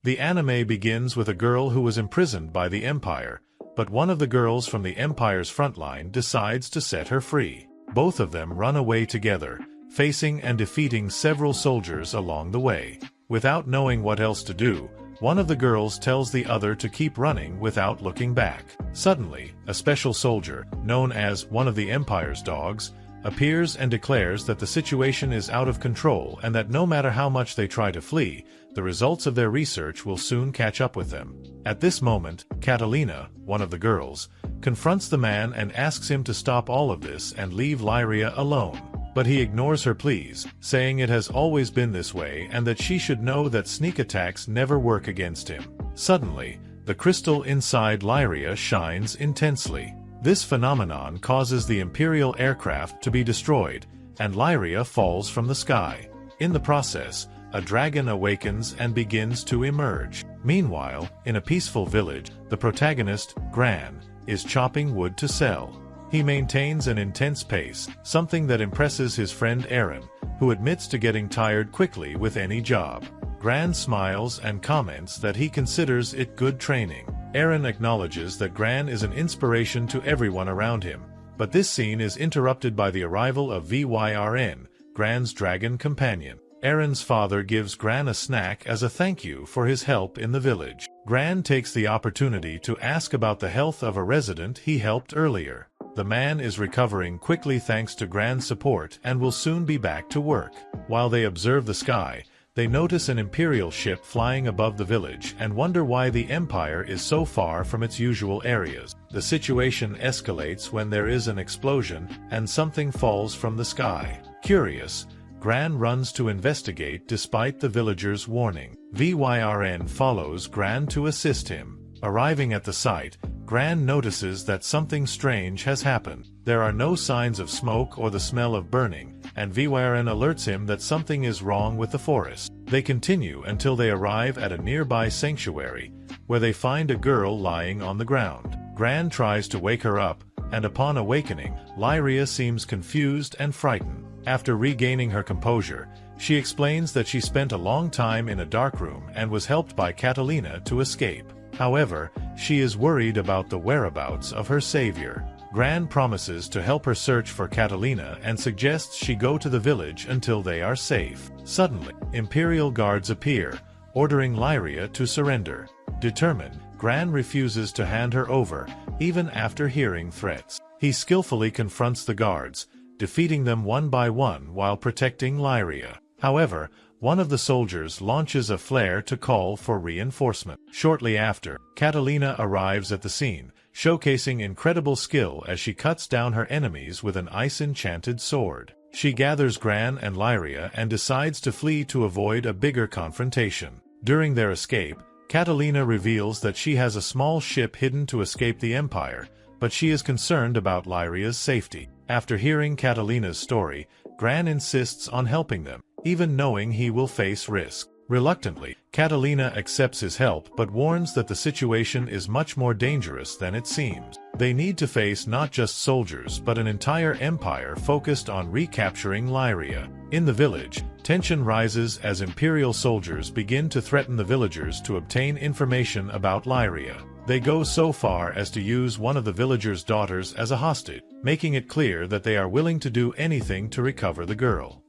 The anime begins with a girl who was imprisoned by the Empire, but one of the girls from the Empire's frontline decides to set her free. Both of them run away together, facing and defeating several soldiers along the way. Without knowing what else to do, one of the girls tells the other to keep running without looking back. Suddenly, a special soldier, known as one of the Empire's dogs, appears and declares that the situation is out of control and that no matter how much they try to flee, the results of their research will soon catch up with them. At this moment, Catalina, one of the girls, confronts the man and asks him to stop all of this and leave Lyria alone. But he ignores her pleas, saying it has always been this way and that she should know that sneak attacks never work against him. Suddenly, the crystal inside Lyria shines intensely. This phenomenon causes the Imperial aircraft to be destroyed, and Lyria falls from the sky. In the process, a dragon awakens and begins to emerge. Meanwhile, in a peaceful village, the protagonist, Gran, is chopping wood to sell. He maintains an intense pace, something that impresses his friend Aaron, who admits to getting tired quickly with any job. Gran smiles and comments that he considers it good training. Aaron acknowledges that Gran is an inspiration to everyone around him, but this scene is interrupted by the arrival of Vyrn, Gran's dragon companion. Aaron's father gives Gran a snack as a thank you for his help in the village. Gran takes the opportunity to ask about the health of a resident he helped earlier. The man is recovering quickly thanks to Gran's support and will soon be back to work. While they observe the sky, they notice an Imperial ship flying above the village and wonder why the Empire is so far from its usual areas. The situation escalates when there is an explosion and something falls from the sky. Curious, Gran runs to investigate despite the villagers' warning. Vyrn follows Gran to assist him. Arriving at the site, Gran notices that something strange has happened. There are no signs of smoke or the smell of burning, and Vyrn alerts him that something is wrong with the forest. They continue until they arrive at a nearby sanctuary, where they find a girl lying on the ground. Gran tries to wake her up, and upon awakening, Lyria seems confused and frightened. After regaining her composure, she explains that she spent a long time in a dark room and was helped by Catalina to escape. However, she is worried about the whereabouts of her savior. Gran promises to help her search for Catalina and suggests she go to the village until they are safe. Suddenly, Imperial guards appear, ordering Lyria to surrender. Determined, Gran refuses to hand her over, even after hearing threats. He skillfully confronts the guards, defeating them one by one while protecting Lyria. However, one of the soldiers launches a flare to call for reinforcement. Shortly after, Catalina arrives at the scene, showcasing incredible skill as she cuts down her enemies with an ice-enchanted sword. She gathers Gran and Lyria and decides to flee to avoid a bigger confrontation. During their escape, Catalina reveals that she has a small ship hidden to escape the Empire, but she is concerned about Lyria's safety. After hearing Catalina's story, Gran insists on helping them, even knowing he will face risk. Reluctantly, Catalina accepts his help but warns that the situation is much more dangerous than it seems. They need to face not just soldiers but an entire empire focused on recapturing Lyria. In the village, tension rises as Imperial soldiers begin to threaten the villagers to obtain information about Lyria. They go so far as to use one of the villagers' daughters as a hostage, making it clear that they are willing to do anything to recover the girl.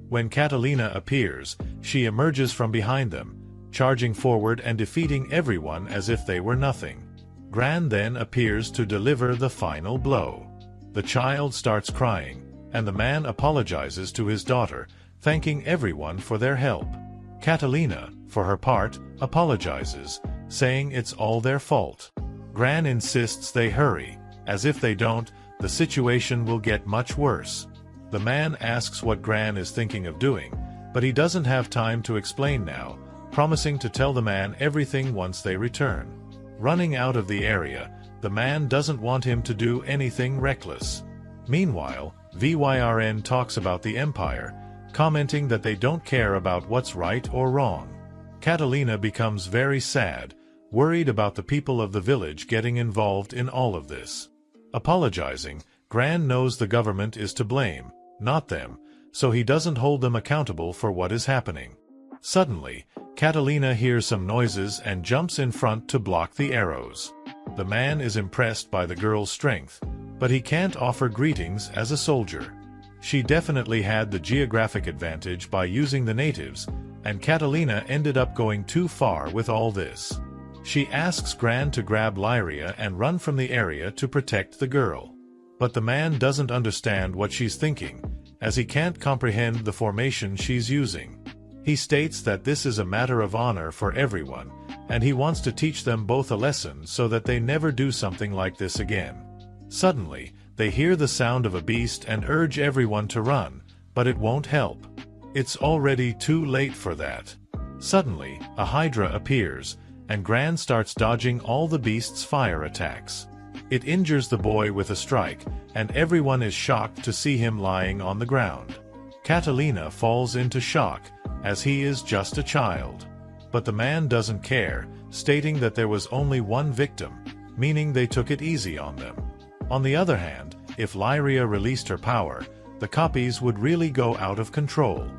When Catalina appears, she emerges from behind them, charging forward and defeating everyone as if they were nothing. Gran then appears to deliver the final blow. The child starts crying, and the man apologizes to his daughter, thanking everyone for their help. Catalina, for her part, apologizes, saying it's all their fault. Gran insists they hurry, as if they don't, the situation will get much worse. The man asks what Gran is thinking of doing, but he doesn't have time to explain now, promising to tell the man everything once they return. Running out of the area, the man doesn't want him to do anything reckless. Meanwhile, Vyrn talks about the Empire, commenting that they don't care about what's right or wrong. Catalina becomes very sad, worried about the people of the village getting involved in all of this. Apologizing, Gran knows the government is to blame, not them, so he doesn't hold them accountable for what is happening. Suddenly, Catalina hears some noises and jumps in front to block the arrows. The man is impressed by the girl's strength, but he can't offer greetings as a soldier. She definitely had the geographic advantage by using the natives, and Catalina ended up going too far with all this. She asks Gran to grab Lyria and run from the area to protect the girl. But the man doesn't understand what she's thinking, as he can't comprehend the formation she's using. He states that this is a matter of honor for everyone, and he wants to teach them both a lesson so that they never do something like this again. Suddenly, they hear the sound of a beast and urge everyone to run, but it won't help. It's already too late for that. Suddenly, a hydra appears, and Gran starts dodging all the beast's fire attacks. It injures the boy with a strike, and everyone is shocked to see him lying on the ground. Catalina falls into shock, as he is just a child. But the man doesn't care, stating that there was only one victim, meaning they took it easy on them. On the other hand, if Lyria released her power, the copies would really go out of control.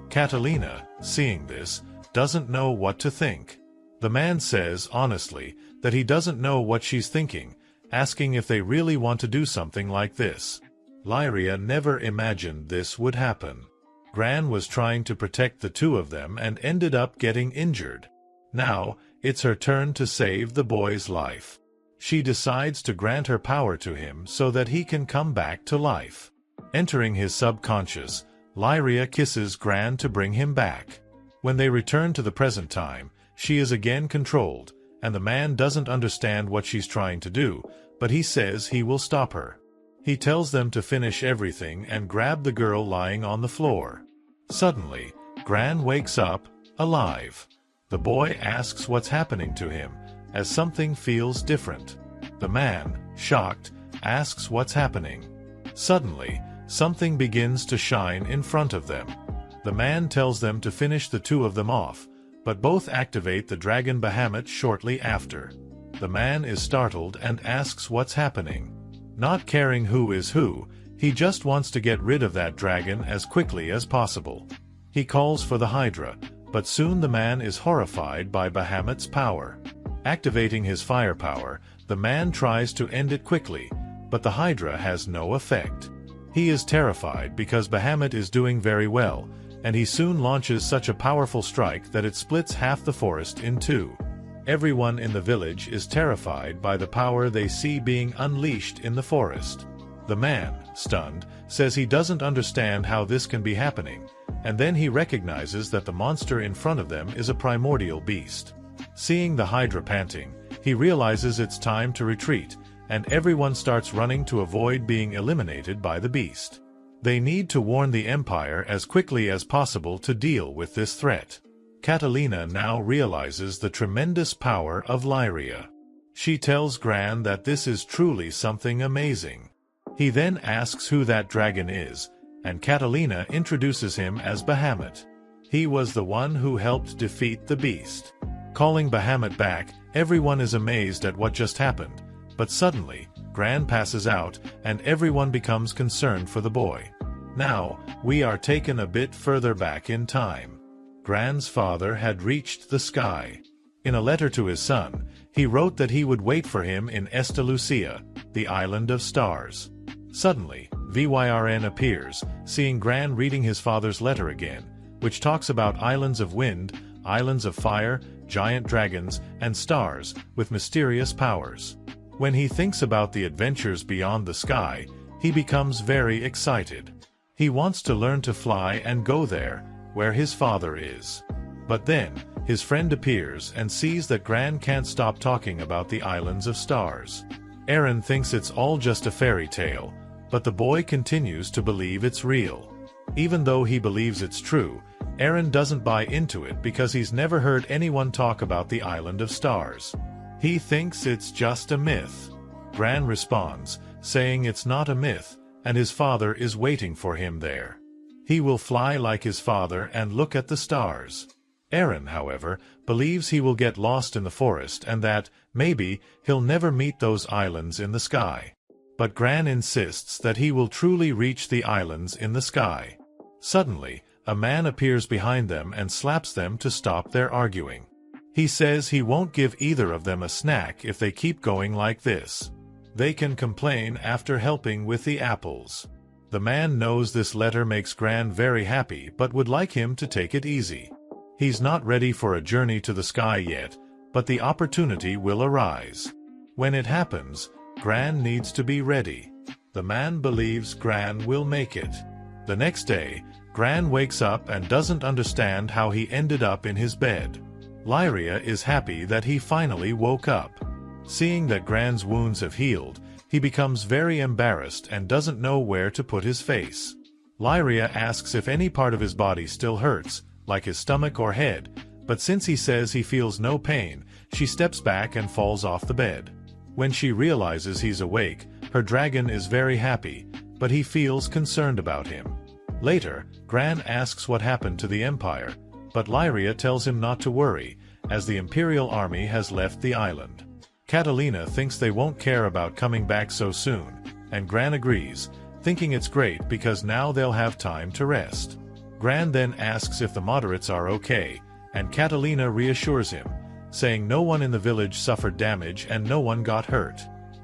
Catalina, seeing this, doesn't know what to think. The man says, honestly, that he doesn't know what she's thinking, asking if they really want to do something like this. Lyria never imagined this would happen. Gran was trying to protect the two of them and ended up getting injured. Now, it's her turn to save the boy's life. She decides to grant her power to him so that he can come back to life. Entering his subconscious, Lyria kisses Gran to bring him back. When they return to the present time, she is again controlled, and the man doesn't understand what she's trying to do, but he says he will stop her. He tells them to finish everything and grab the girl lying on the floor. Suddenly, Gran wakes up, alive. The boy asks what's happening to him, as something feels different. The man, shocked, asks what's happening. Suddenly, something begins to shine in front of them. The man tells them to finish the two of them off, but both activate the dragon Bahamut shortly after. The man is startled and asks what's happening. Not caring who is who, he just wants to get rid of that dragon as quickly as possible. He calls for the Hydra, but soon the man is horrified by Bahamut's power. Activating his firepower, the man tries to end it quickly, but the Hydra has no effect. He is terrified because Bahamut is doing very well, and he soon launches such a powerful strike that it splits half the forest in two. Everyone in the village is terrified by the power they see being unleashed in the forest. The man, stunned, says he doesn't understand how this can be happening, and then he recognizes that the monster in front of them is a primordial beast. Seeing the Hydra panting, he realizes it's time to retreat, and everyone starts running to avoid being eliminated by the beast. They need to warn the Empire as quickly as possible to deal with this threat. Catalina now realizes the tremendous power of Lyria. She tells Gran that this is truly something amazing. He then asks who that dragon is, and Catalina introduces him as Bahamut. He was the one who helped defeat the beast. Calling Bahamut back, everyone is amazed at what just happened, but suddenly, Gran passes out, and everyone becomes concerned for the boy. Now, we are taken a bit further back in time. Gran's father had reached the sky. In a letter to his son, he wrote that he would wait for him in Esta Lucia, the island of stars. Suddenly, Vyrn appears, seeing Gran reading his father's letter again, which talks about islands of wind, islands of fire, giant dragons, and stars, with mysterious powers. When he thinks about the adventures beyond the sky, he becomes very excited. He wants to learn to fly and go there, where his father is. But then, his friend appears and sees that Gran can't stop talking about the islands of stars. Aaron thinks it's all just a fairy tale, but the boy continues to believe it's real. Even though he believes it's true, Aaron doesn't buy into it because he's never heard anyone talk about the island of stars. He thinks it's just a myth. Gran responds, saying it's not a myth, and his father is waiting for him there. He will fly like his father and look at the stars. Aaron, however, believes he will get lost in the forest and that, maybe, he'll never meet those islands in the sky. But Gran insists that he will truly reach the islands in the sky. Suddenly, a man appears behind them and slaps them to stop their arguing. He says he won't give either of them a snack if they keep going like this. They can complain after helping with the apples. The man knows this letter makes Gran very happy but would like him to take it easy. He's not ready for a journey to the sky yet, but the opportunity will arise. When it happens, Gran needs to be ready. The man believes Gran will make it. The next day, Gran wakes up and doesn't understand how he ended up in his bed. Lyria is happy that he finally woke up. Seeing that Gran's wounds have healed, he becomes very embarrassed and doesn't know where to put his face. Lyria asks if any part of his body still hurts, like his stomach or head, but since he says he feels no pain, she steps back and falls off the bed. When she realizes he's awake, her dragon is very happy, but he feels concerned about him. Later, Gran asks what happened to the Empire, but Lyria tells him not to worry, as the Imperial army has left the island. Catalina thinks they won't care about coming back so soon, and Gran agrees, thinking it's great because now they'll have time to rest. Gran then asks if the moderates are okay, and Catalina reassures him, saying no one in the village suffered damage and no one got hurt.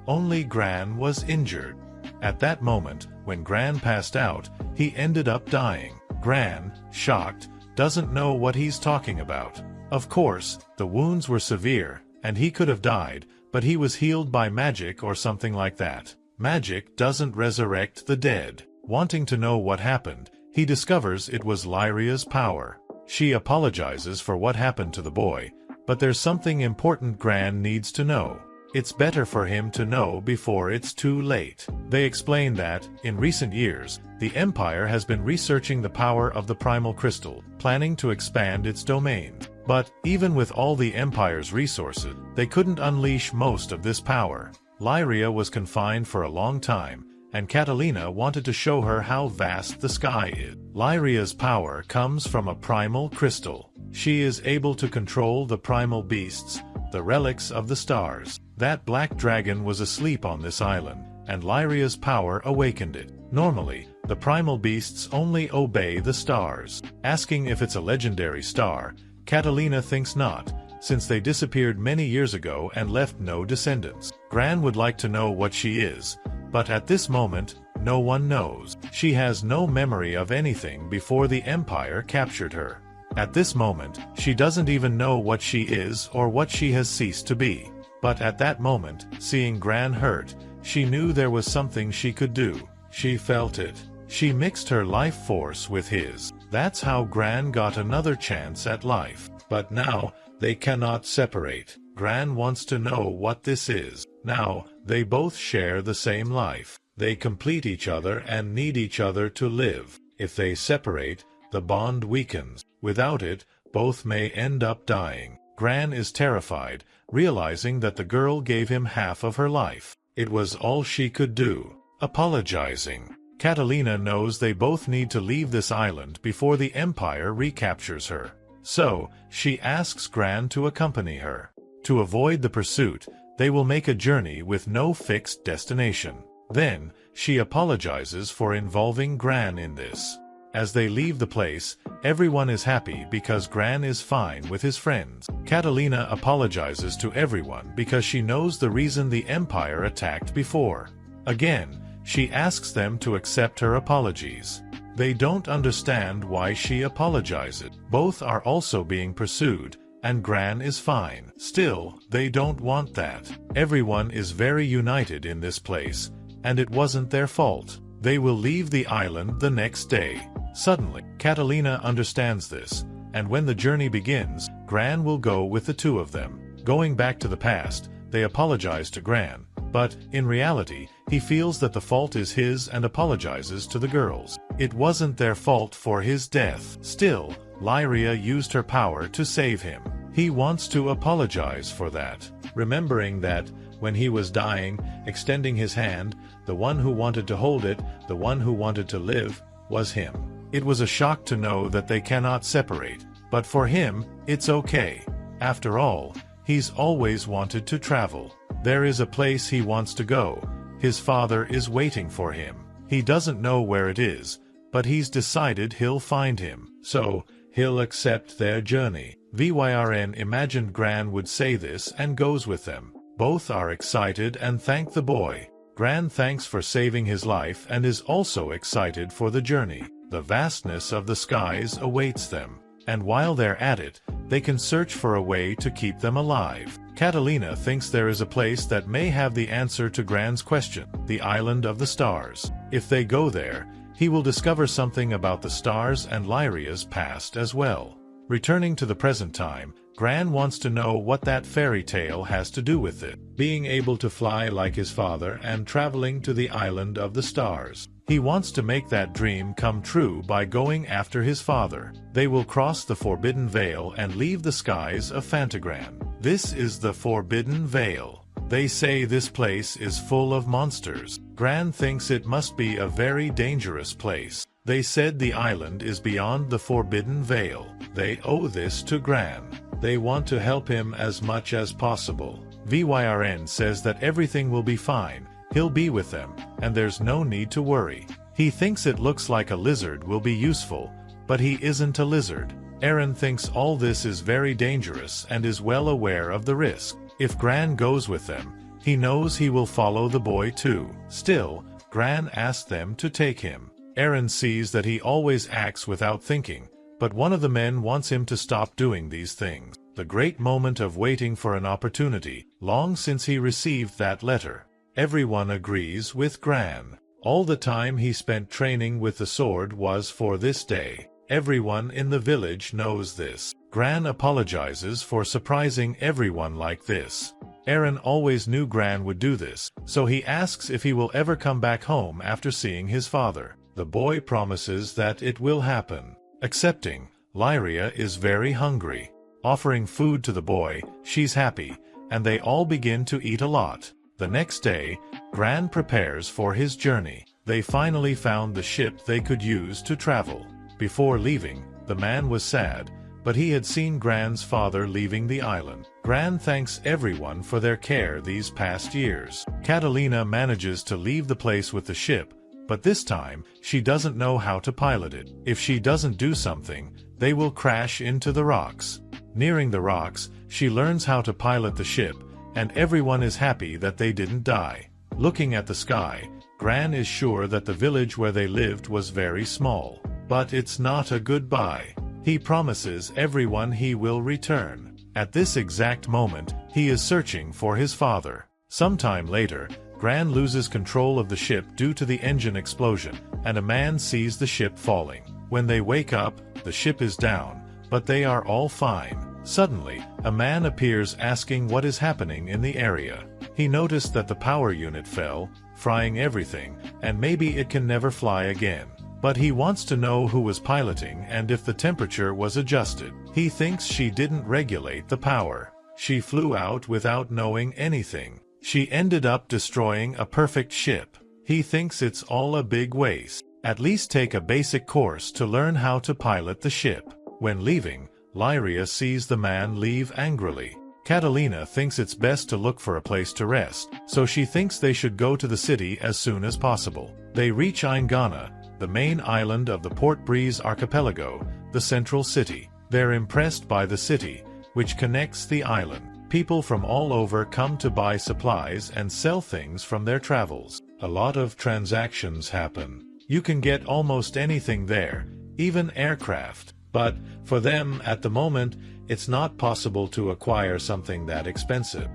Only Gran was injured. At that moment, when Gran passed out, he ended up dying. Gran, shocked, doesn't know what he's talking about. Of course, the wounds were severe, and he could have died, but he was healed by magic or something like that. Magic doesn't resurrect the dead. Wanting to know what happened, he discovers it was Lyria's power. She apologizes for what happened to the boy, but there's something important Gran needs to know. It's better for him to know before it's too late. They explain that, in recent years, the Empire has been researching the power of the primal crystal, planning to expand its domain. But, even with all the Empire's resources, they couldn't unleash most of this power. Lyria was confined for a long time, and Catalina wanted to show her how vast the sky is. Lyria's power comes from a primal crystal. She is able to control the primal beasts, the relics of the stars. That black dragon was asleep on this island, and Lyria's power awakened it. Normally, the primal beasts only obey the stars. Asking if it's a legendary star, Catalina thinks not, since they disappeared many years ago and left no descendants. Gran would like to know what she is, but at this moment, no one knows. She has no memory of anything before the Empire captured her. At this moment, she doesn't even know what she is or what she has ceased to be. But at that moment, seeing Gran hurt, she knew there was something she could do. She felt it. She mixed her life force with his. That's how Gran got another chance at life. But now, they cannot separate. Gran wants to know what this is. Now, they both share the same life. They complete each other and need each other to live. If they separate, the bond weakens. Without it, both may end up dying. Gran is terrified, realizing that the girl gave him half of her life. It was all she could do. Apologizing. Catalina knows they both need to leave this island before the Empire recaptures her. So, she asks Gran to accompany her. To avoid the pursuit, they will make a journey with no fixed destination. Then, she apologizes for involving Gran in this. As they leave the place, everyone is happy because Gran is fine with his friends. Catalina apologizes to everyone because she knows the reason the Empire attacked before. Again, she asks them to accept her apologies. They don't understand why she apologizes. Both are also being pursued, and Gran is fine. Still, they don't want that. Everyone is very united in this place, and it wasn't their fault. They will leave the island the next day. Suddenly, Catalina understands this, and when the journey begins, Gran will go with the two of them. Going back to the past, they apologize to Gran, but, in reality, he feels that the fault is his and apologizes to the girls. It wasn't their fault for his death. Still, Lyria used her power to save him. He wants to apologize for that, remembering that, when he was dying, extending his hand, the one who wanted to hold it, the one who wanted to live, was him. It was a shock to know that they cannot separate, but for him, it's okay. After all, he's always wanted to travel. There is a place he wants to go. His father is waiting for him. He doesn't know where it is, but he's decided he'll find him. So, he'll accept their journey. Vyrn imagined Gran would say this and goes with them. Both are excited and thank the boy. Gran thanks for saving his life and is also excited for the journey. The vastness of the skies awaits them, and while they're at it, they can search for a way to keep them alive. Catalina thinks there is a place that may have the answer to Gran's question, the Island of the Stars. If they go there, he will discover something about the stars and Lyria's past as well. Returning to the present time, Gran wants to know what that fairy tale has to do with it. Being able to fly like his father and traveling to the Island of the Stars. He wants to make that dream come true by going after his father. They will cross the Forbidden Veil and leave the skies of Phantagran. This is the Forbidden Veil. They say this place is full of monsters. Gran thinks it must be a very dangerous place. They said the island is beyond the Forbidden Veil. They owe this to Gran. They want to help him as much as possible. Vyrn says that everything will be fine. He'll be with them, and there's no need to worry. He thinks it looks like a lizard will be useful, but he isn't a lizard. Eren thinks all this is very dangerous and is well aware of the risk. If Gran goes with them, he knows he will follow the boy too. Still, Gran asks them to take him. Eren sees that he always acts without thinking, but one of the men wants him to stop doing these things. The great moment of waiting for an opportunity, long since he received that letter. Everyone agrees with Gran. All the time he spent training with the sword was for this day. Everyone in the village knows this. Gran apologizes for surprising everyone like this. Eren always knew Gran would do this, so he asks if he will ever come back home after seeing his father. The boy promises that it will happen. Accepting, Lyria is very hungry. Offering food to the boy, she's happy, and they all begin to eat a lot. The next day, Gran prepares for his journey. They finally found the ship they could use to travel. Before leaving, the man was sad, but he had seen Gran's father leaving the island. Gran thanks everyone for their care these past years. Catalina manages to leave the place with the ship, but this time, she doesn't know how to pilot it. If she doesn't do something, they will crash into the rocks. Nearing the rocks, she learns how to pilot the ship, and everyone is happy that they didn't die. Looking at the sky, Gran is sure that the village where they lived was very small. But it's not a goodbye. He promises everyone he will return. At this exact moment, he is searching for his father. Sometime later, Gran loses control of the ship due to the engine explosion, and a man sees the ship falling. When they wake up, the ship is down, but they are all fine. Suddenly, a man appears asking what is happening in the area. He noticed that the power unit fell, frying everything, and maybe it can never fly again. But he wants to know who was piloting and if the temperature was adjusted. He thinks she didn't regulate the power. She flew out without knowing anything. She ended up destroying a perfect ship. He thinks it's all a big waste. At least take a basic course to learn how to pilot the ship. When leaving, Lyria sees the man leave angrily. Catalina thinks it's best to look for a place to rest, so she thinks they should go to the city as soon as possible. They reach Eingana, the main island of the Port Breeze archipelago, the central city. They're impressed by the city, which connects the island. People from all over come to buy supplies and sell things from their travels. A lot of transactions happen. You can get almost anything there, even aircraft. But, for them, at the moment, it's not possible to acquire something that expensive.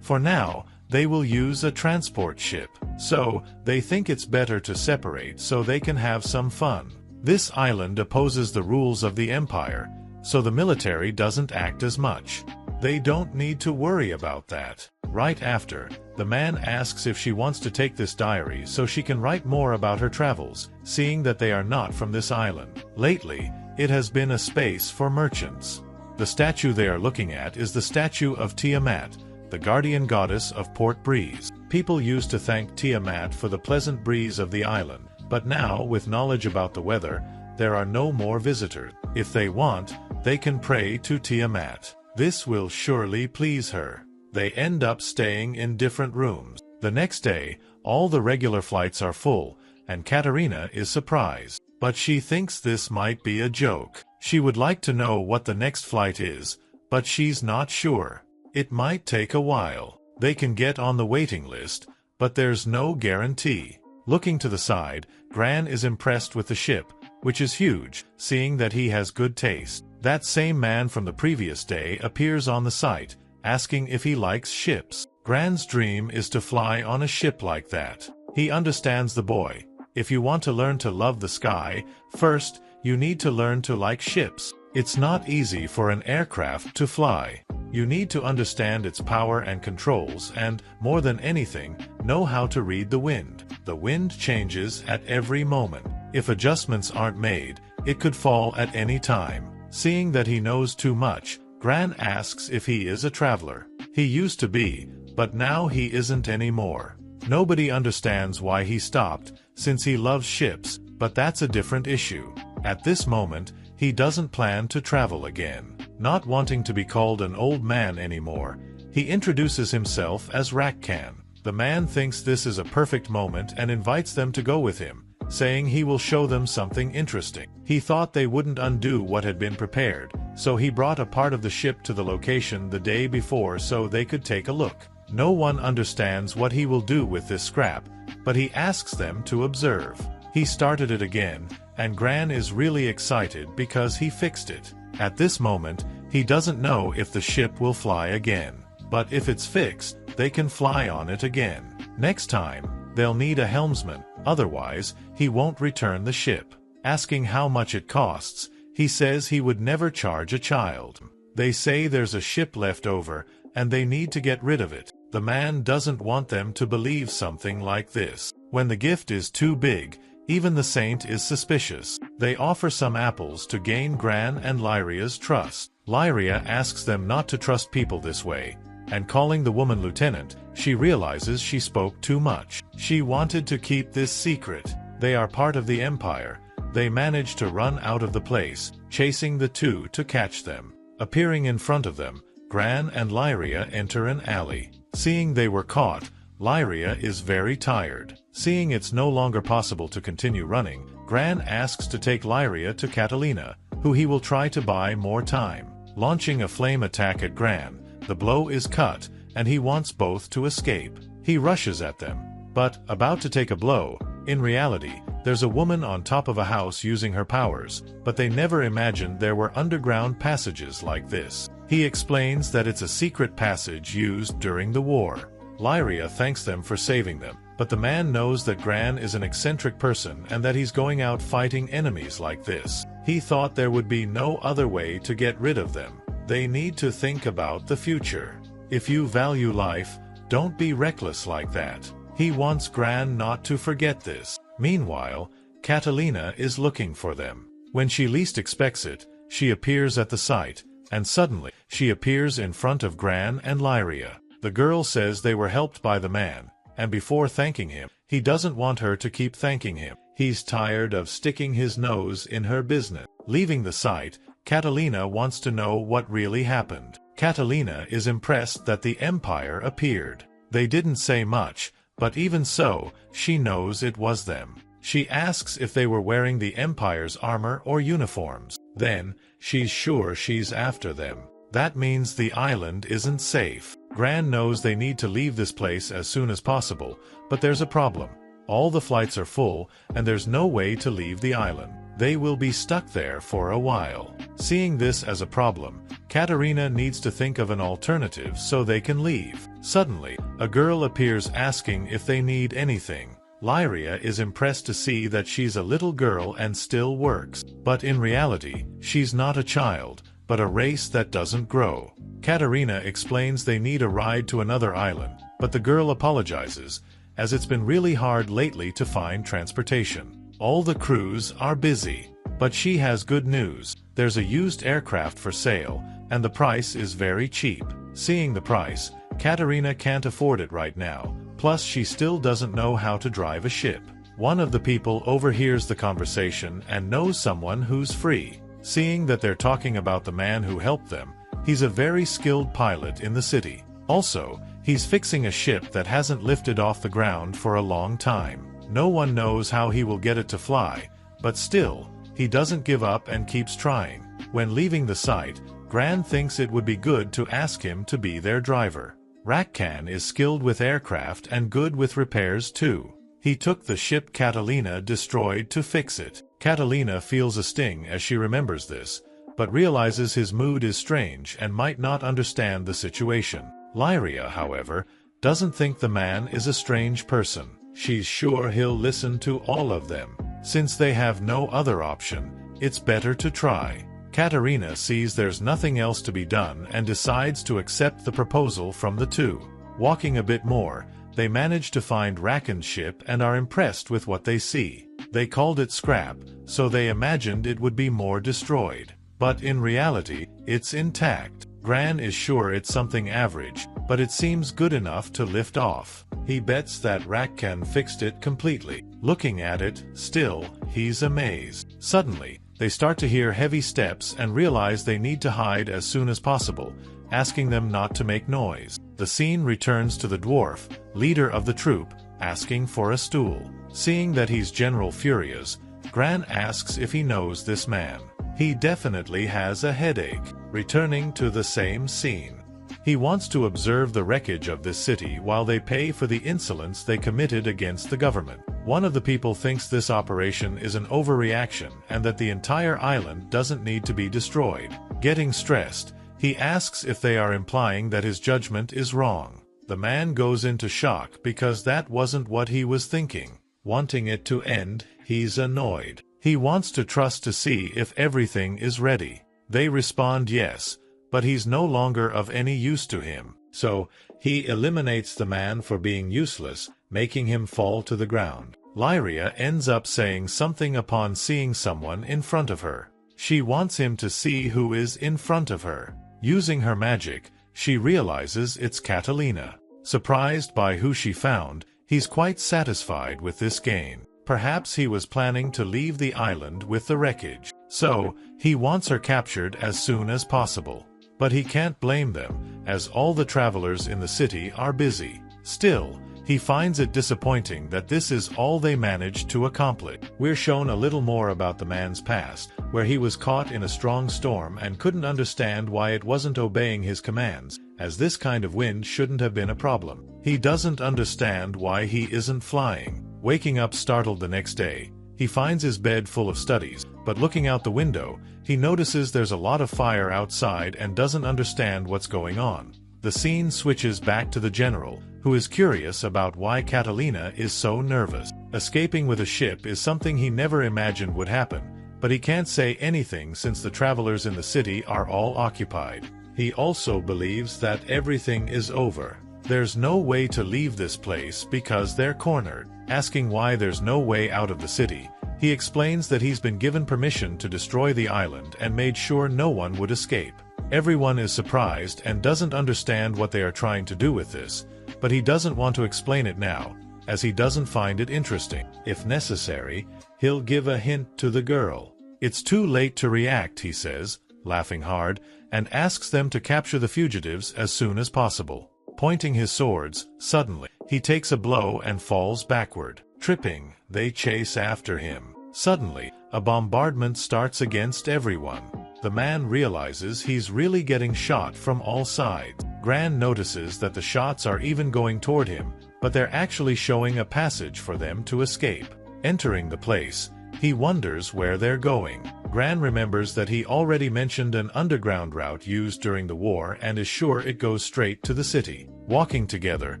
For now, they will use a transport ship. So, they think it's better to separate so they can have some fun. This island opposes the rules of the Empire, so the military doesn't act as much. They don't need to worry about that. Right after, the man asks if she wants to take this diary so she can write more about her travels, seeing that they are not from this island. Lately, it has been a space for merchants. The statue they are looking at is the statue of Tiamat, the guardian goddess of Port Breeze. People used to thank Tiamat for the pleasant breeze of the island, but now, with knowledge about the weather, there are no more visitors. If they want, they can pray to Tiamat. This will surely please her. They end up staying in different rooms. The next day, all the regular flights are full, and Katarina is surprised. but she thinks this might be a joke. She would like to know what the next flight is, but she's not sure. It might take a while. They can get on the waiting list, but there's no guarantee. Looking to the side, Gran is impressed with the ship, which is huge, seeing that he has good taste. That same man from the previous day appears on the site, asking if he likes ships. Gran's dream is to fly on a ship like that. He understands the boy. If you want to learn to love the sky, first, you need to learn to like ships. It's not easy for an aircraft to fly. You need to understand its power and controls and, more than anything, know how to read the wind. The wind changes at every moment. If adjustments aren't made, it could fall at any time. Seeing that he knows too much, Gran asks if he is a traveler. He used to be, but now he isn't anymore. Nobody understands why he stopped, since he loves ships, but that's a different issue. At this moment, he doesn't plan to travel again. Not wanting to be called an old man anymore, he introduces himself as Rakkan. The man thinks this is a perfect moment and invites them to go with him, saying he will show them something interesting. He thought they wouldn't undo what had been prepared, so he brought a part of the ship to the location the day before so they could take a look. No one understands what he will do with this scrap, but he asks them to observe. He started it again, and Gran is really excited because he fixed it. At this moment, he doesn't know if the ship will fly again. But if it's fixed, they can fly on it again. Next time, they'll need a helmsman, otherwise, he won't return the ship. Asking how much it costs, he says he would never charge a child. They say there's a ship left over, and they need to get rid of it. The man doesn't want them to believe something like this. When the gift is too big, even the saint is suspicious. They offer some apples to gain Gran and Lyria's trust. Lyria asks them not to trust people this way, and calling the woman lieutenant, she realizes she spoke too much. She wanted to keep this secret. They are part of the Empire. They manage to run out of the place, chasing the two to catch them. Appearing in front of them, Gran and Lyria enter an alley. Seeing they were caught, Lyria is very tired. Seeing it's no longer possible to continue running, Gran asks to take Lyria to Catalina, who he will try to buy more time. Launching a flame attack at Gran, the blow is cut, and he wants both to escape. He rushes at them, but, about to take a blow, in reality, there's a woman on top of a house using her powers, but they never imagined there were underground passages like this. He explains that it's a secret passage used during the war. Lyria thanks them for saving them, but the man knows that Gran is an eccentric person and that he's going out fighting enemies like this. He thought there would be no other way to get rid of them. They need to think about the future. If you value life, don't be reckless like that. He wants Gran not to forget this. Meanwhile, Catalina is looking for them. When she least expects it, she appears at the site, and suddenly, she appears in front of Gran and Lyria. The girl says they were helped by the man, and before thanking him, he doesn't want her to keep thanking him. He's tired of sticking his nose in her business. Leaving the site, Catalina wants to know what really happened. Catalina is impressed that the Empire appeared. They didn't say much, but even so, she knows it was them. She asks if they were wearing the Empire's armor or uniforms. Then, she's sure she's after them. That means the island isn't safe. Gran knows they need to leave this place as soon as possible, but there's a problem. All the flights are full, and there's no way to leave the island. They will be stuck there for a while. Seeing this as a problem, Katarina needs to think of an alternative so they can leave. Suddenly, a girl appears asking if they need anything. Lyria is impressed to see that she's a little girl and still works. But in reality, she's not a child, but a race that doesn't grow. Katarina explains they need a ride to another island, but the girl apologizes, as it's been really hard lately to find transportation. All the crews are busy. But she has good news. There's a used aircraft for sale, and the price is very cheap. Seeing the price, Katarina can't afford it right now, plus she still doesn't know how to drive a ship. One of the people overhears the conversation and knows someone who's free. Seeing that they're talking about the man who helped them, he's a very skilled pilot in the city. Also, he's fixing a ship that hasn't lifted off the ground for a long time. No one knows how he will get it to fly, But still, he doesn't give up and keeps trying. When leaving the site, Gran thinks it would be good to ask him to be their driver. Rakkan is skilled with aircraft and good with repairs too. He took the ship Catalina destroyed to fix it. Catalina feels a sting as she remembers this, but realizes his mood is strange and might not understand the situation. Lyria, however, doesn't think the man is a strange person. She's sure he'll listen to all of them. Since they have no other option, it's better to try. Katerina sees there's nothing else to be done and decides to accept the proposal from the two. Walking a bit more, they manage to find Rakkan's ship and are impressed with what they see. They called it scrap, so they imagined it would be more destroyed. But in reality, it's intact. Gran is sure it's something average, but it seems good enough to lift off. He bets that Rakkan fixed it completely. Looking at it, still, he's amazed. Suddenly, they start to hear heavy steps and realize they need to hide as soon as possible, asking them not to make noise. The scene returns to the dwarf, leader of the troop, asking for a stool. Seeing that he's General Furious, Gran asks if he knows this man. He definitely has a headache. Returning to the same scene. He wants to observe the wreckage of this city while they pay for the insolence they committed against the government. One of the people thinks this operation is an overreaction and that the entire island doesn't need to be destroyed. Getting stressed, he asks if they are implying that his judgment is wrong. The man goes into shock because that wasn't what he was thinking. Wanting it to end, he's annoyed. He wants to trust to see if everything is ready. They respond yes, but he's no longer of any use to him. So, he eliminates the man for being useless, making him fall to the ground. Lyria ends up saying something upon seeing someone in front of her. She wants him to see who is in front of her. Using her magic, she realizes it's Catalina. Surprised by who she found, he's quite satisfied with this gain. Perhaps he was planning to leave the island with the wreckage. So, he wants her captured as soon as possible. But he can't blame them, as all the travelers in the city are busy. Still, he finds it disappointing that this is all they managed to accomplish. We're shown a little more about the man's past, where he was caught in a strong storm and couldn't understand why it wasn't obeying his commands, as this kind of wind shouldn't have been a problem. He doesn't understand why he isn't flying. Waking up startled the next day, he finds his bed full of studies, but looking out the window, he notices there's a lot of fire outside and doesn't understand what's going on. The scene switches back to the general, who is curious about why Catalina is so nervous. Escaping with a ship is something he never imagined would happen, but he can't say anything since the travelers in the city are all occupied. He also believes that everything is over. There's no way to leave this place because they're cornered. Asking why there's no way out of the city, he explains that he's been given permission to destroy the island and made sure no one would escape. Everyone is surprised and doesn't understand what they are trying to do with this, but he doesn't want to explain it now, as he doesn't find it interesting. If necessary, he'll give a hint to the girl. It's too late to react, he says, laughing hard, and asks them to capture the fugitives as soon as possible. Pointing his swords, suddenly, he takes a blow and falls backward. Tripping, they chase after him. Suddenly, a bombardment starts against everyone. The man realizes he's really getting shot from all sides. Gran notices that the shots are even going toward him, but they're actually showing a passage for them to escape. Entering the place, he wonders where they're going. Gran remembers that he already mentioned an underground route used during the war and is sure it goes straight to the city. Walking together,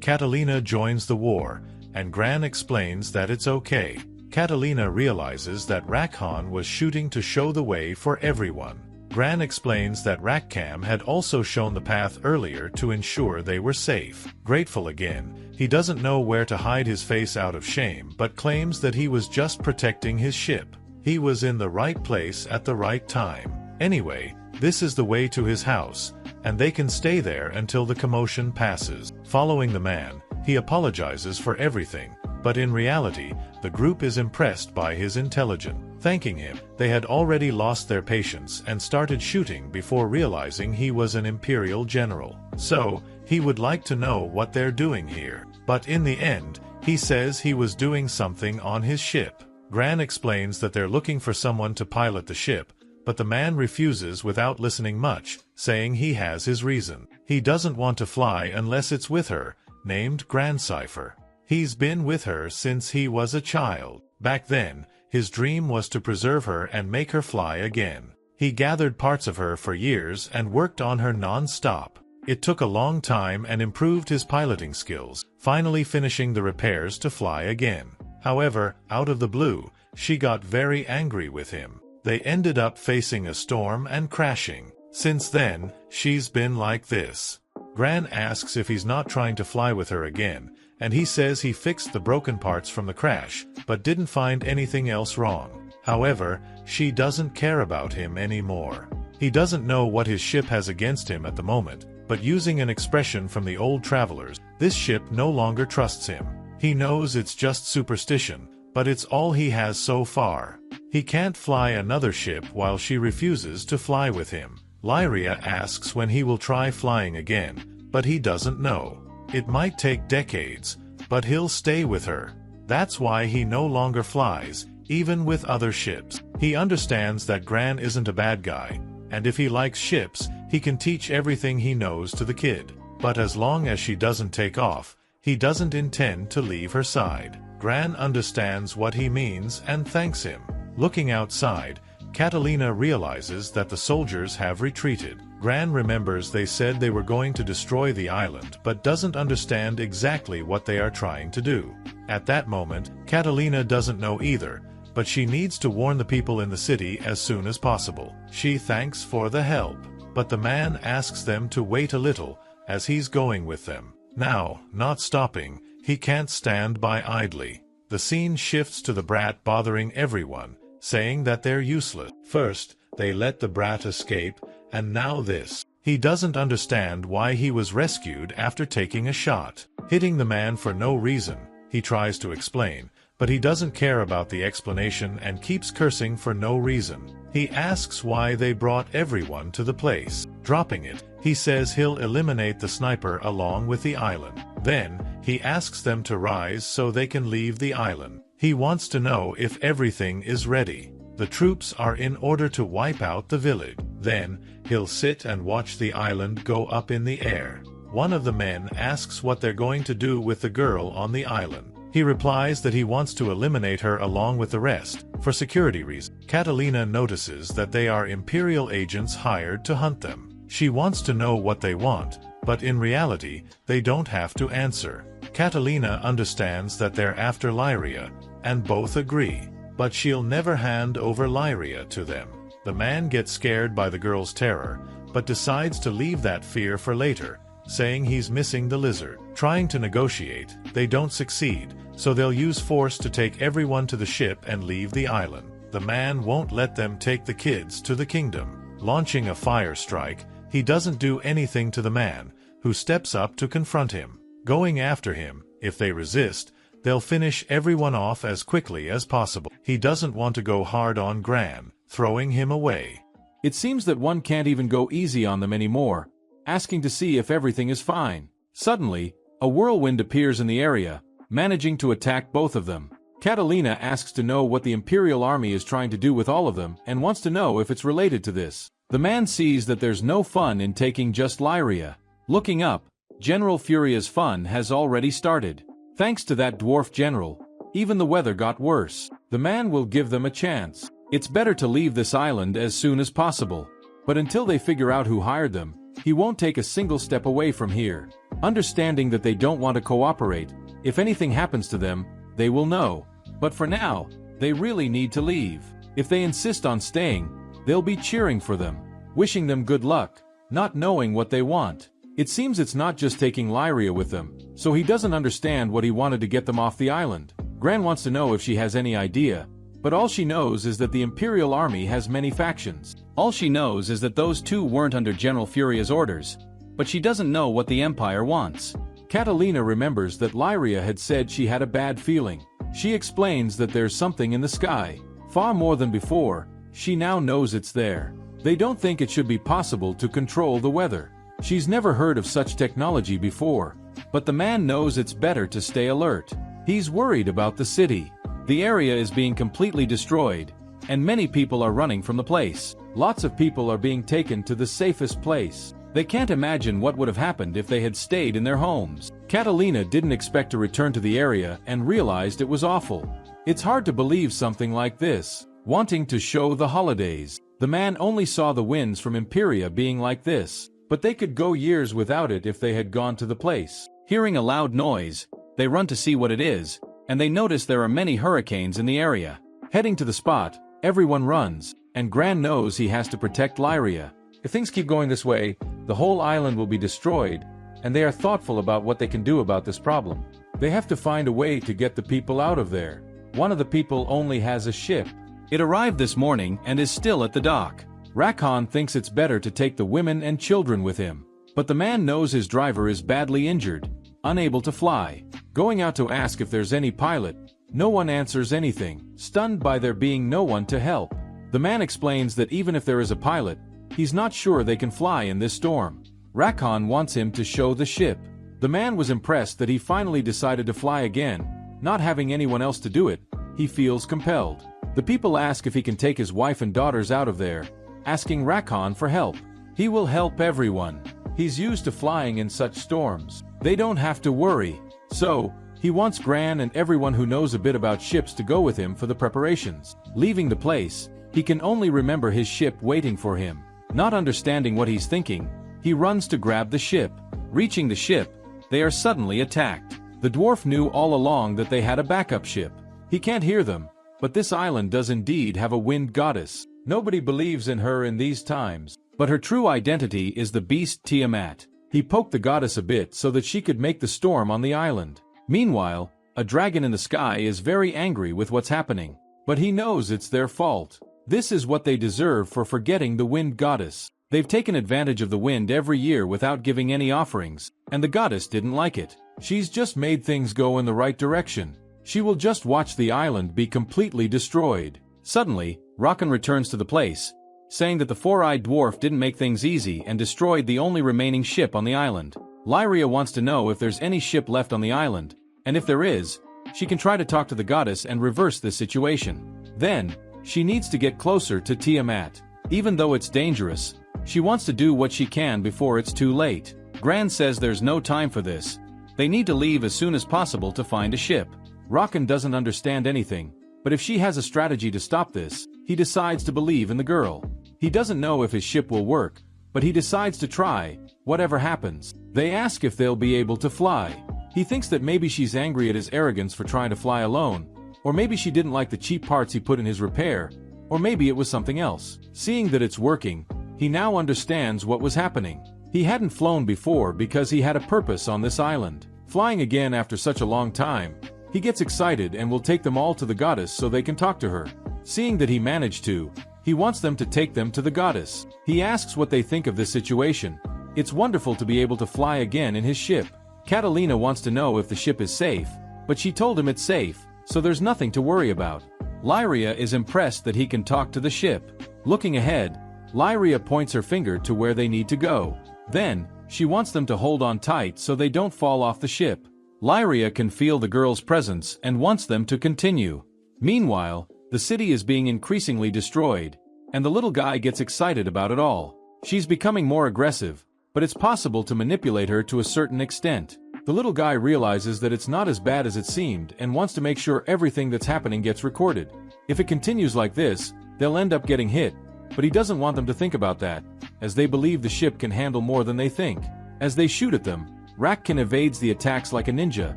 Catalina joins the war, and Gran explains that it's okay. Catalina realizes that Rakkan was shooting to show the way for everyone. Gran explains that Rakkan had also shown the path earlier to ensure they were safe. Grateful again, he doesn't know where to hide his face out of shame but claims that he was just protecting his ship. He was in the right place at the right time. Anyway, this is the way to his house, and they can stay there until the commotion passes. Following the man, he apologizes for everything, but in reality, the group is impressed by his intelligence. Thanking him, they had already lost their patience and started shooting before realizing he was an imperial general. So, he would like to know what they're doing here. But in the end, he says he was doing something on his ship. Gran explains that they're looking for someone to pilot the ship, but the man refuses without listening much, saying he has his reason. He doesn't want to fly unless it's with her, named Grandcipher. He's been with her since he was a child. Back then, his dream was to preserve her and make her fly again. He gathered parts of her for years and worked on her non-stop. It took a long time and improved his piloting skills, finally finishing the repairs to fly again. However, out of the blue, she got very angry with him. They ended up facing a storm and crashing. Since then, she's been like this. Gran asks if he's not trying to fly with her again, and he says he fixed the broken parts from the crash, but didn't find anything else wrong. However, she doesn't care about him anymore. He doesn't know what his ship has against him at the moment, but using an expression from the old travelers, this ship no longer trusts him. He knows it's just superstition, but it's all he has so far. He can't fly another ship while she refuses to fly with him. Lyria asks when he will try flying again, but he doesn't know. It might take decades, but he'll stay with her. That's why he no longer flies, even with other ships. He understands that Gran isn't a bad guy, and if he likes ships, he can teach everything he knows to the kid. But as long as she doesn't take off, he doesn't intend to leave her side. Gran understands what he means and thanks him. Looking outside, Catalina realizes that the soldiers have retreated. Gran remembers they said they were going to destroy the island but doesn't understand exactly what they are trying to do. At that moment, Catalina doesn't know either, but she needs to warn the people in the city as soon as possible. She thanks for the help, but the man asks them to wait a little, as he's going with them. Now, not stopping, he can't stand by idly. The scene shifts to the brat bothering everyone, saying that they're useless. First, they let the brat escape, and now this. He doesn't understand why he was rescued after taking a shot. Hitting the man for no reason, he tries to explain, but he doesn't care about the explanation and keeps cursing for no reason. He asks why they brought everyone to the place. Dropping it, he says he'll eliminate the sniper along with the island. Then, he asks them to rise so they can leave the island. He wants to know if everything is ready. The troops are in order to wipe out the village. Then, he'll sit and watch the island go up in the air. One of the men asks what they're going to do with the girl on the island. He replies that he wants to eliminate her along with the rest, for security reasons. Catalina notices that they are Imperial agents hired to hunt them. She wants to know what they want, but in reality, they don't have to answer. Catalina understands that they're after Lyria, and both agree. But she'll never hand over Lyria to them. The man gets scared by the girl's terror, but decides to leave that fear for later, saying he's missing the lizard. Trying to negotiate, they don't succeed, so they'll use force to take everyone to the ship and leave the island. The man won't let them take the kids to the kingdom. Launching a fire strike, he doesn't do anything to the man, who steps up to confront him. Going after him, if they resist, they'll finish everyone off as quickly as possible. He doesn't want to go hard on Gran, throwing him away. It seems that one can't even go easy on them anymore, asking to see if everything is fine. Suddenly, a whirlwind appears in the area, managing to attack both of them. Catalina asks to know what the Imperial Army is trying to do with all of them and wants to know if it's related to this. The man sees that there's no fun in taking just Lyria. Looking up, General Furia's fun has already started. Thanks to that dwarf general, even the weather got worse. The man will give them a chance. It's better to leave this island as soon as possible. But until they figure out who hired them, he won't take a single step away from here. Understanding that they don't want to cooperate, if anything happens to them, they will know. But for now, they really need to leave. If they insist on staying, they'll be cheering for them, wishing them good luck, not knowing what they want. It seems it's not just taking Lyria with them, so he doesn't understand what he wanted to get them off the island. Gran wants to know if she has any idea, but all she knows is that the Imperial Army has many factions. All she knows is that those two weren't under General Furia's orders, but she doesn't know what the Empire wants. Catalina remembers that Lyria had said she had a bad feeling. She explains that there's something in the sky. Far more than before, she now knows it's there. They don't think it should be possible to control the weather. She's never heard of such technology before, but the man knows it's better to stay alert. He's worried about the city. The area is being completely destroyed, and many people are running from the place. Lots of people are being taken to the safest place. They can't imagine what would have happened if they had stayed in their homes. Catalina didn't expect to return to the area and realized it was awful. It's hard to believe something like this. Wanting to show the holidays, the man only saw the winds from Imperia being like this, but they could go years without it if they had gone to the place. Hearing a loud noise, they run to see what it is, and they notice there are many hurricanes in the area. Heading to the spot, everyone runs, and Gran knows he has to protect Lyria. If things keep going this way, the whole island will be destroyed, and they are thoughtful about what they can do about this problem. They have to find a way to get the people out of there. One of the people only has a ship. It arrived this morning and is still at the dock. Rakhan thinks it's better to take the women and children with him. But the man knows his driver is badly injured, unable to fly. Going out to ask if there's any pilot, no one answers anything, stunned by there being no one to help. The man explains that even if there is a pilot, he's not sure they can fly in this storm. Rakhan wants him to show the ship. The man was impressed that he finally decided to fly again. Not having anyone else to do it, he feels compelled. The people ask if he can take his wife and daughters out of there, asking Rakhan for help. He will help everyone. He's used to flying in such storms. They don't have to worry. So, he wants Gran and everyone who knows a bit about ships to go with him for the preparations. Leaving the place, he can only remember his ship waiting for him. Not understanding what he's thinking, he runs to grab the ship. Reaching the ship, they are suddenly attacked. The dwarf knew all along that they had a backup ship. He can't hear them, but this island does indeed have a wind goddess. Nobody believes in her in these times, but her true identity is the beast Tiamat. He poked the goddess a bit so that she could make the storm on the island. Meanwhile, a dragon in the sky is very angry with what's happening, but he knows it's their fault. This is what they deserve for forgetting the wind goddess. They've taken advantage of the wind every year without giving any offerings, and the goddess didn't like it. She's just made things go in the right direction. She will just watch the island be completely destroyed. Suddenly, Rakhan returns to the place, saying that the four-eyed dwarf didn't make things easy and destroyed the only remaining ship on the island. Lyria wants to know if there's any ship left on the island, and if there is, she can try to talk to the goddess and reverse this situation. Then, she needs to get closer to Tiamat. Even though it's dangerous, she wants to do what she can before it's too late. Gran says there's no time for this. They need to leave as soon as possible to find a ship. Rakhan doesn't understand anything, but if she has a strategy to stop this, he decides to believe in the girl. He doesn't know if his ship will work, but he decides to try, whatever happens. They ask if they'll be able to fly. He thinks that maybe she's angry at his arrogance for trying to fly alone, or maybe she didn't like the cheap parts he put in his repair, or maybe it was something else. Seeing that it's working, he now understands what was happening. He hadn't flown before because he had a purpose on this island. Flying again after such a long time, he gets excited and will take them all to the goddess so they can talk to her. Seeing that he managed to, he wants them to take them to the goddess. He asks what they think of this situation. It's wonderful to be able to fly again in his ship. Catalina wants to know if the ship is safe, but she told him it's safe, so there's nothing to worry about. Lyria is impressed that he can talk to the ship. Looking ahead, Lyria points her finger to where they need to go. Then, she wants them to hold on tight so they don't fall off the ship. Lyria can feel the girl's presence and wants them to continue. Meanwhile, the city is being increasingly destroyed, and the little guy gets excited about it all. She's becoming more aggressive, but it's possible to manipulate her to a certain extent. The little guy realizes that it's not as bad as it seemed and wants to make sure everything that's happening gets recorded. If it continues like this, they'll end up getting hit, but he doesn't want them to think about that, as they believe the ship can handle more than they think. As they shoot at them, Rakhan evades the attacks like a ninja,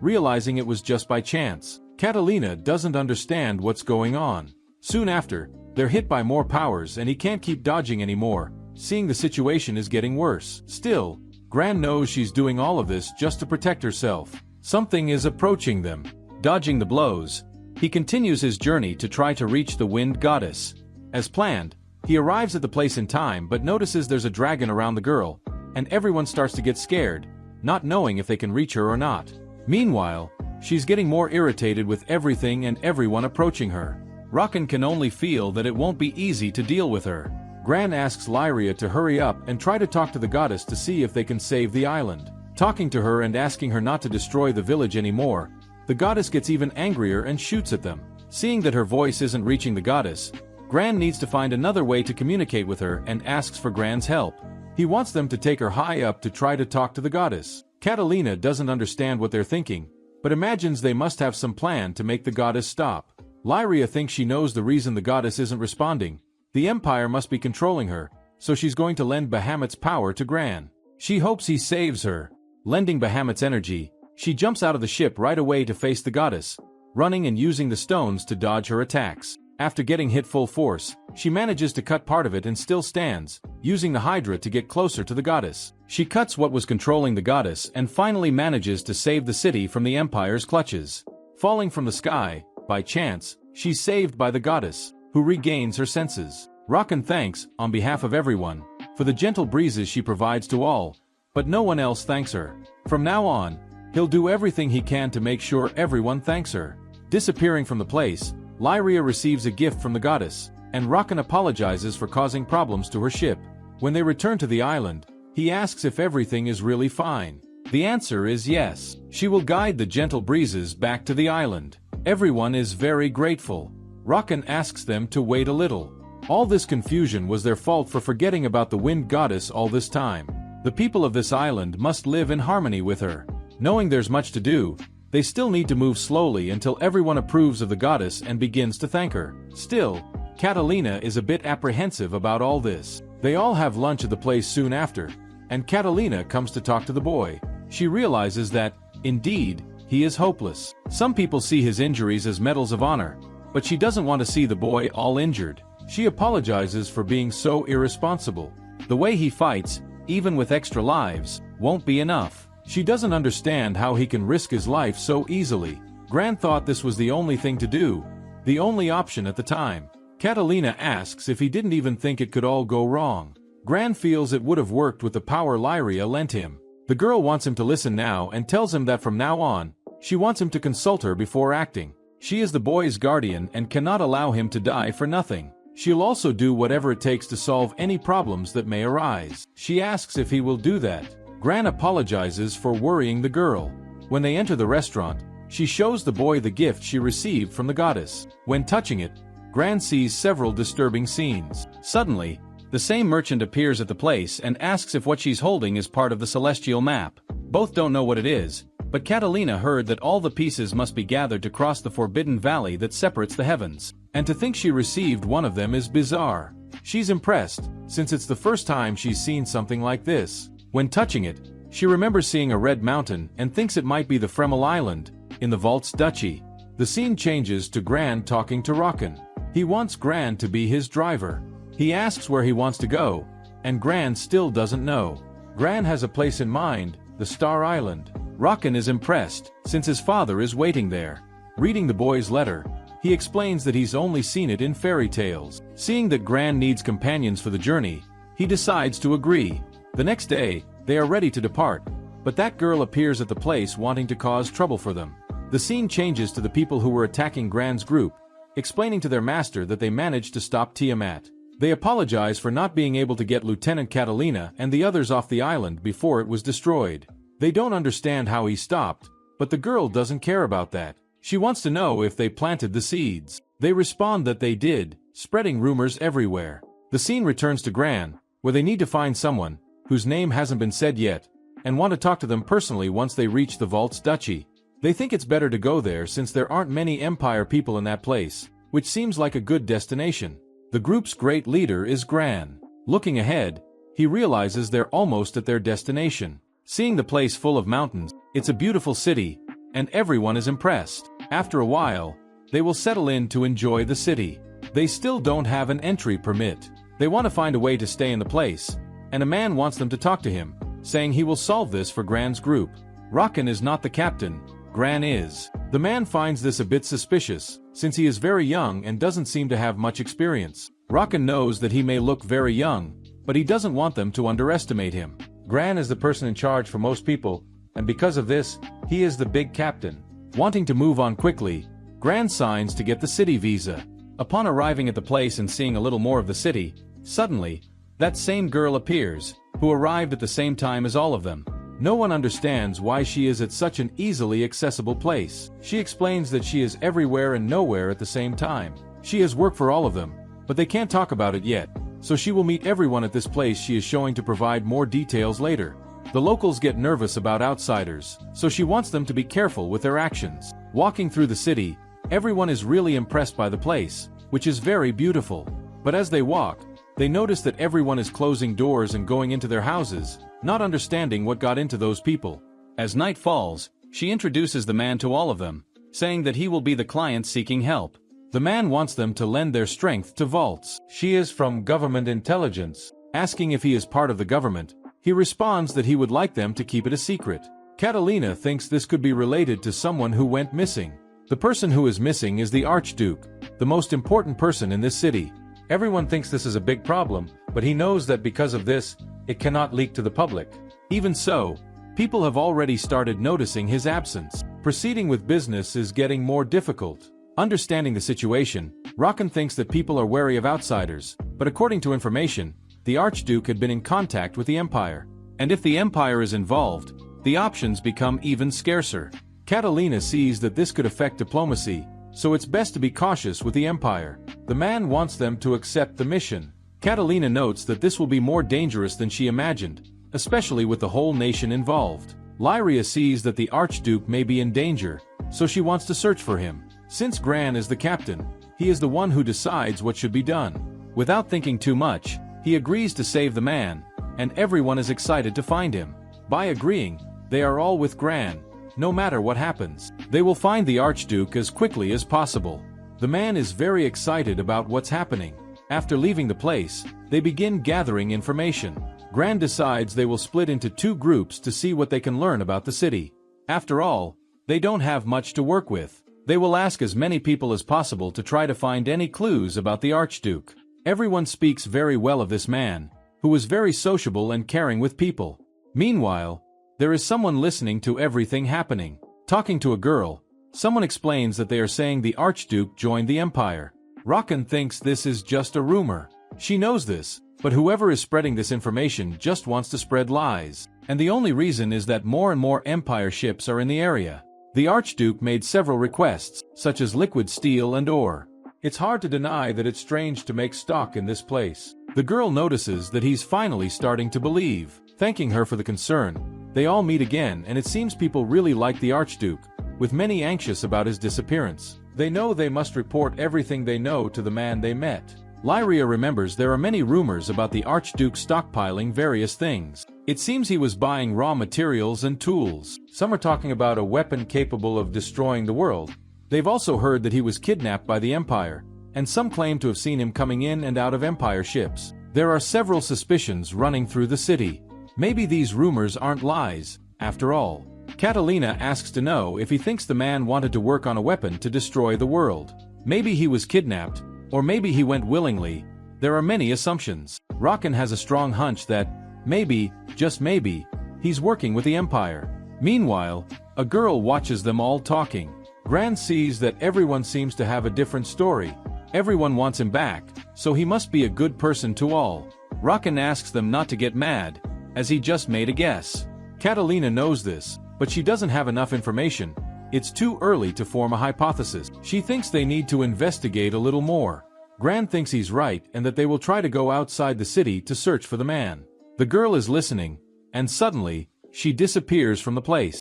realizing it was just by chance. Catalina doesn't understand what's going on. Soon after, they're hit by more powers and he can't keep dodging anymore, seeing the situation is getting worse. Still, Gran knows she's doing all of this just to protect herself. Something is approaching them. Dodging the blows, he continues his journey to try to reach the wind goddess. As planned, he arrives at the place in time but notices there's a dragon around the girl, and everyone starts to get scared, not knowing if they can reach her or not. Meanwhile, she's getting more irritated with everything and everyone approaching her. Rakhan can only feel that it won't be easy to deal with her. Gran asks Lyria to hurry up and try to talk to the goddess to see if they can save the island. Talking to her and asking her not to destroy the village anymore, The goddess gets even angrier and shoots at them. Seeing that her voice isn't reaching the goddess, Gran needs to find another way to communicate with her and asks for Gran's help. He wants them to take her high up to try to talk to the goddess. Catalina doesn't understand what they're thinking, but imagines they must have some plan to make the goddess stop. Lyria thinks she knows the reason the goddess isn't responding. The Empire must be controlling her, so she's going to lend Bahamut's power to Gran. She hopes he saves her. Lending Bahamut's energy, she jumps out of the ship right away to face the goddess, running and using the stones to dodge her attacks. After getting hit full force, she manages to cut part of it and still stands, using the Hydra to get closer to the goddess. She cuts what was controlling the goddess and finally manages to save the city from the Empire's clutches. Falling from the sky, by chance, she's saved by the goddess, who regains her senses. Orphan thanks, on behalf of everyone, for the gentle breezes she provides to all, but no one else thanks her. From now on, he'll do everything he can to make sure everyone thanks her. Disappearing from the place, Lyria receives a gift from the goddess, and Orphan apologizes for causing problems to her ship. When they return to the island, he asks if everything is really fine. The answer is yes. She will guide the gentle breezes back to the island. Everyone is very grateful. Orphan asks them to wait a little. All this confusion was their fault for forgetting about the wind goddess all this time. The people of this island must live in harmony with her. Knowing there's much to do, they still need to move slowly until everyone approves of the goddess and begins to thank her. Still, Catalina is a bit apprehensive about all this. They all have lunch at the place soon after, and Catalina comes to talk to the boy. She realizes that, indeed, he is hopeless. Some people see his injuries as medals of honor, but she doesn't want to see the boy all injured. She apologizes for being so irresponsible. The way he fights, even with extra lives, won't be enough. She doesn't understand how he can risk his life so easily. Gran thought this was the only thing to do, the only option at the time. Catalina asks if he didn't even think it could all go wrong. Gran feels it would have worked with the power Lyria lent him. The girl wants him to listen now and tells him that from now on, she wants him to consult her before acting. She is the boy's guardian and cannot allow him to die for nothing. She'll also do whatever it takes to solve any problems that may arise. She asks if he will do that. Gran apologizes for worrying the girl. When they enter the restaurant, she shows the boy the gift she received from the goddess. When touching it, Gran sees several disturbing scenes. Suddenly, the same merchant appears at the place and asks if what she's holding is part of the celestial map. Both don't know what it is, but Catalina heard that all the pieces must be gathered to cross the forbidden valley that separates the heavens, and to think she received one of them is bizarre. She's impressed, since it's the first time she's seen something like this. When touching it, she remembers seeing a red mountain and thinks it might be the Fremel Island, in the Vault's duchy. The scene changes to Gran talking to Orphan. He wants Gran to be his driver. He asks where he wants to go, and Gran still doesn't know. Gran has a place in mind, the Star Island. Orphan is impressed, since his father is waiting there. Reading the boy's letter, he explains that he's only seen it in fairy tales. Seeing that Gran needs companions for the journey, he decides to agree. The next day, they are ready to depart, but that girl appears at the place wanting to cause trouble for them. The scene changes to the people who were attacking Gran's group, explaining to their master that they managed to stop Tiamat. They apologize for not being able to get Lieutenant Catalina and the others off the island before it was destroyed. They don't understand how he stopped, but the girl doesn't care about that. She wants to know if they planted the seeds. They respond that they did, spreading rumors everywhere. The scene returns to Gran, where they need to find someone, whose name hasn't been said yet, and want to talk to them personally once they reach the Vault's duchy. They think it's better to go there since there aren't many Empire people in that place, which seems like a good destination. The group's great leader is Gran. Looking ahead, he realizes they're almost at their destination. Seeing the place full of mountains, it's a beautiful city, and everyone is impressed. After a while, they will settle in to enjoy the city. They still don't have an entry permit. They want to find a way to stay in the place, and a man wants them to talk to him, saying he will solve this for Gran's group. Orphan is not the captain, Gran is. The man finds this a bit suspicious, since he is very young and doesn't seem to have much experience. Orphan knows that he may look very young, but he doesn't want them to underestimate him. Gran is the person in charge for most people, and because of this, he is the big captain. Wanting to move on quickly, Gran signs to get the city visa. Upon arriving at the place and seeing a little more of the city, suddenly, that same girl appears, who arrived at the same time as all of them. No one understands why she is at such an easily accessible place. She explains that she is everywhere and nowhere at the same time. She has work for all of them, but they can't talk about it yet, so she will meet everyone at this place she is showing to provide more details later. The locals get nervous about outsiders, so she wants them to be careful with their actions. Walking through the city, everyone is really impressed by the place, which is very beautiful. But as they walk, they notice that everyone is closing doors and going into their houses, not understanding what got into those people. As night falls, she introduces the man to all of them, saying that he will be the client seeking help. The man wants them to lend their strength to vaults. She is from government intelligence. Asking if he is part of the government, he responds that he would like them to keep it a secret. Catalina thinks this could be related to someone who went missing. The person who is missing is the Archduke, the most important person in this city. Everyone thinks this is a big problem, but he knows that because of this, it cannot leak to the public. Even so, people have already started noticing his absence. Proceeding with business is getting more difficult. Understanding the situation, Orphan thinks that people are wary of outsiders, but according to information, the Archduke had been in contact with the Empire. And if the Empire is involved, the options become even scarcer. Catalina sees that this could affect diplomacy, so it's best to be cautious with the Empire. The man wants them to accept the mission. Catalina notes that this will be more dangerous than she imagined, especially with the whole nation involved. Lyria sees that the Archduke may be in danger, so she wants to search for him. Since Gran is the captain, he is the one who decides what should be done. Without thinking too much, he agrees to save the man, and everyone is excited to find him. By agreeing, they are all with Gran. No matter what happens, they will find the Archduke as quickly as possible. The man is very excited about what's happening. After leaving the place, they begin gathering information. Gran decides they will split into two groups to see what they can learn about the city. After all, they don't have much to work with. They will ask as many people as possible to try to find any clues about the Archduke. Everyone speaks very well of this man, who is very sociable and caring with people. Meanwhile, there is someone listening to everything happening. Talking to a girl, someone explains that they are saying the Archduke joined the Empire. Orphan thinks this is just a rumor. She knows this, but whoever is spreading this information just wants to spread lies. And the only reason is that more and more Empire ships are in the area. The Archduke made several requests, such as liquid steel and ore. It's hard to deny that it's strange to make stock in this place. The girl notices that he's finally starting to believe. Thanking her for the concern, they all meet again, and it seems people really like the Archduke, with many anxious about his disappearance. They know they must report everything they know to the man they met. Lyria remembers there are many rumors about the Archduke stockpiling various things. It seems he was buying raw materials and tools. Some are talking about a weapon capable of destroying the world. They've also heard that he was kidnapped by the Empire, and some claim to have seen him coming in and out of Empire ships. There are several suspicions running through the city. Maybe these rumors aren't lies, after all. Catalina asks to know if he thinks the man wanted to work on a weapon to destroy the world. Maybe he was kidnapped, or maybe he went willingly. There are many assumptions. Orphan has a strong hunch that, maybe, just maybe, he's working with the Empire. Meanwhile, a girl watches them all talking. Gran sees that everyone seems to have a different story. Everyone wants him back, so he must be a good person to all. Orphan asks them not to get mad, as he just made a guess. Catalina knows this, but she doesn't have enough information. It's too early to form a hypothesis. She thinks they need to investigate a little more. Gran thinks he's right and that they will try to go outside the city to search for the man. The girl is listening, and suddenly, she disappears from the place.